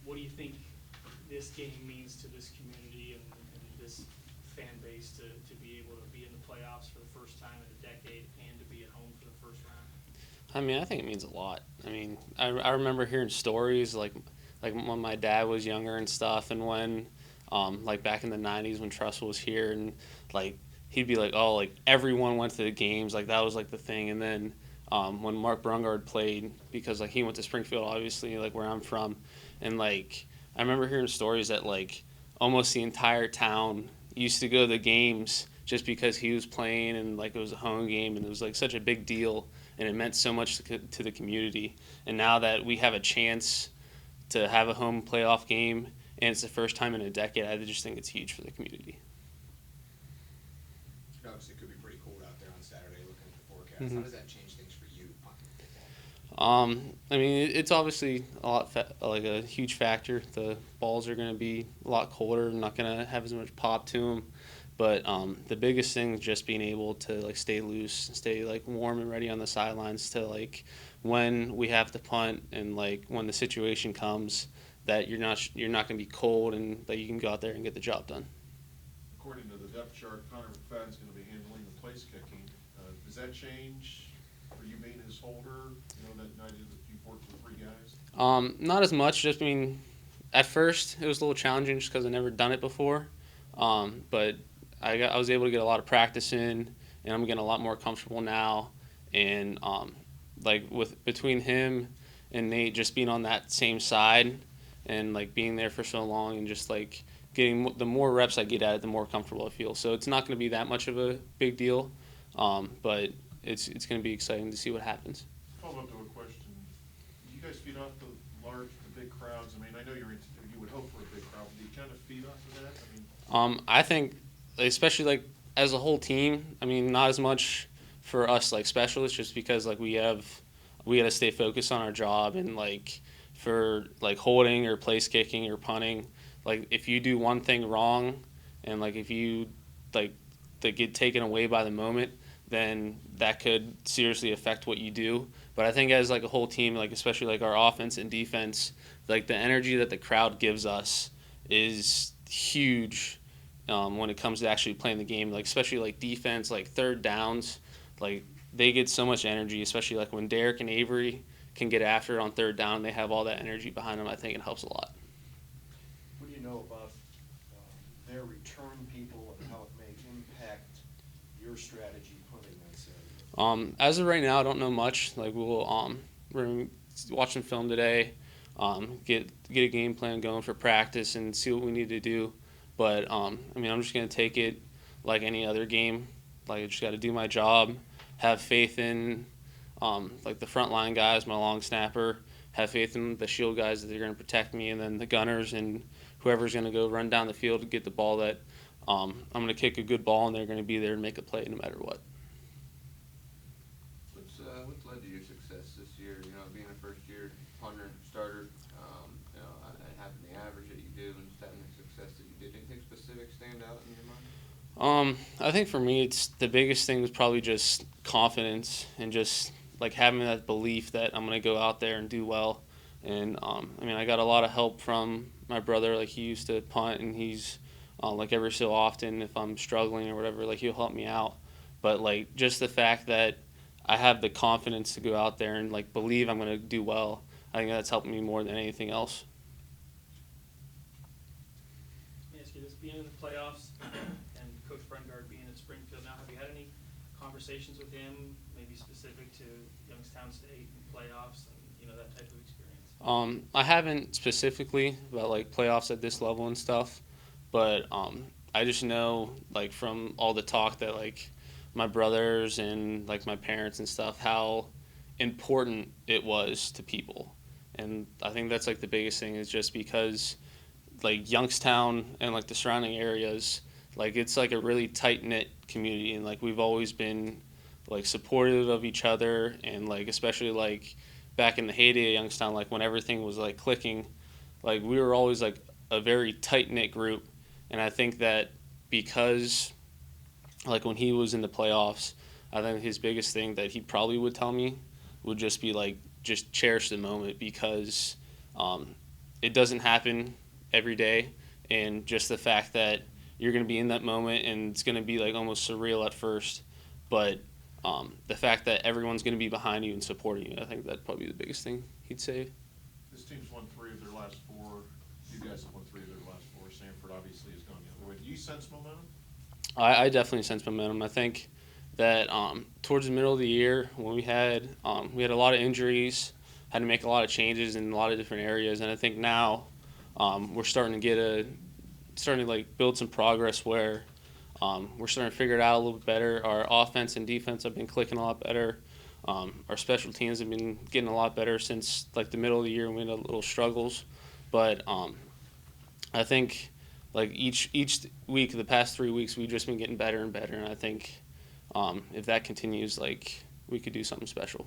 what do you think this game means to this community and this fan base to be able to be in the playoffs for the first time in a decade and to be at home for the first round? I mean, I think it means a lot. I mean, I remember hearing stories like when my dad was younger and stuff, and when like back in the '90s when Tressel was here, and like he'd be like, oh, like everyone went to the games, like that was like the thing. And then when Mark Brungard played, because like he went to Springfield, obviously, like where I'm from, and like I remember hearing stories that like almost the entire town used to go to the games just because he was playing, and like it was a home game, and it was like such a big deal, and it meant so much to the community. And now that we have a chance to have a home playoff game, and it's the first time in a decade, I just think it's huge for the community. Obviously, it could be pretty cold out there on Saturday looking at the forecast. How Mm-hmm. does that change things for you punting football? I mean, it's obviously a lot like a huge factor. The balls are going to be a lot colder, not going to have as much pop to them. But the biggest thing is just being able to like stay loose, stay like warm and ready on the sidelines to like when we have to punt and like when the situation comes that you're not going to be cold and that you can go out there and get the job done. According to the depth chart, Connor McFadden's going to be handling the place kicking. Does that change for you being his holder? You know, that night that you've worked with three guys? Not as much. Just I mean, at first it was a little challenging just because I never done it before. But I was able to get a lot of practice in, and I'm getting a lot more comfortable now. And like with between him and Nate, just being on that same side and like being there for so long, and just like getting the more reps I get at it, the more comfortable I feel. So it's not going to be that much of a big deal, but it's going to be exciting to see what happens. Follow up to a question. Do you guys feed off the big crowds? I mean, I know you would hope for a big crowd, but do you kind of feed off of that? I mean, I think, especially like as a whole team. I mean, not as much for us like specialists, just because like we got to stay focused on our job, and like for like holding or place kicking or punting, like if you do one thing wrong, and like if you like that get taken away by the moment, then that could seriously affect what you do. But I think as like a whole team, like especially like our offense and defense, like the energy that the crowd gives us is huge when it comes to actually playing the game. Like especially like defense, like third downs, like they get so much energy. Especially like when Derek and Avery can get after it on third down, they have all that energy behind them. I think it helps a lot. What do you know about their return people and how it may impact your strategy punting on Saturday? As of right now, I don't know much. Like we're gonna watch some film today, get a game plan going for practice and see what we need to do. But I mean, I'm just gonna take it like any other game. Like I just got to do my job, have faith in like the front line guys, my long snapper, have faith in the shield guys that they're gonna protect me, and then the gunners and whoever's gonna go run down the field to get the ball that I'm gonna kick a good ball and they're gonna be there to make a play no matter what. What's led to your success this year? You know, being a first-year punter starter, and having the average that you do, and just having the success that you did. Anything specific stand out in your mind? I think for me, it's the biggest thing was probably just confidence and just like having that belief that I'm gonna go out there and do well. And I mean, I got a lot of help from my brother. Like he used to punt, and he's like every so often, if I'm struggling or whatever, like he'll help me out. But like just the fact that I have the confidence to go out there and like believe I'm gonna do well, I think that's helped me more than anything else. Let me ask you this: being in the playoffs and Coach Brungard being at Springfield now, have you had any conversations with him, maybe specific to Youngstown State and playoffs and that type of experience? I haven't specifically about like playoffs at this level and stuff, but I just know like from all the talk that like my brothers and like my parents and stuff how important it was to people, and I think that's like the biggest thing is just because like Youngstown and like the surrounding areas, like it's like a really tight knit community, and like we've always been like supportive of each other, and like especially like back in the heyday of Youngstown, like when everything was like clicking, like we were always like a very tight knit group. And I think that because like when he was in the playoffs, I think his biggest thing that he probably would tell me would just be like just cherish the moment, because it doesn't happen every day, and just the fact that you're going to be in that moment and it's going to be like almost surreal at first, but the fact that everyone's going to be behind you and supporting you, I think that'd probably be the biggest thing he'd say. This team's won 3 of their last 4. You guys have won 3 of their last 4. Stamford obviously has gone the other way. Do you sense momentum? I definitely sense momentum. I think that towards the middle of the year when we had a lot of injuries, had to make a lot of changes in a lot of different areas, and I think now we're starting to like build some progress where we're starting to figure it out a little bit better. Our offense and defense have been clicking a lot better. Our special teams have been getting a lot better since like the middle of the year when we had little struggles, but I think like each week, the past 3 weeks, we've just been getting better and better, and I think if that continues, like we could do something special.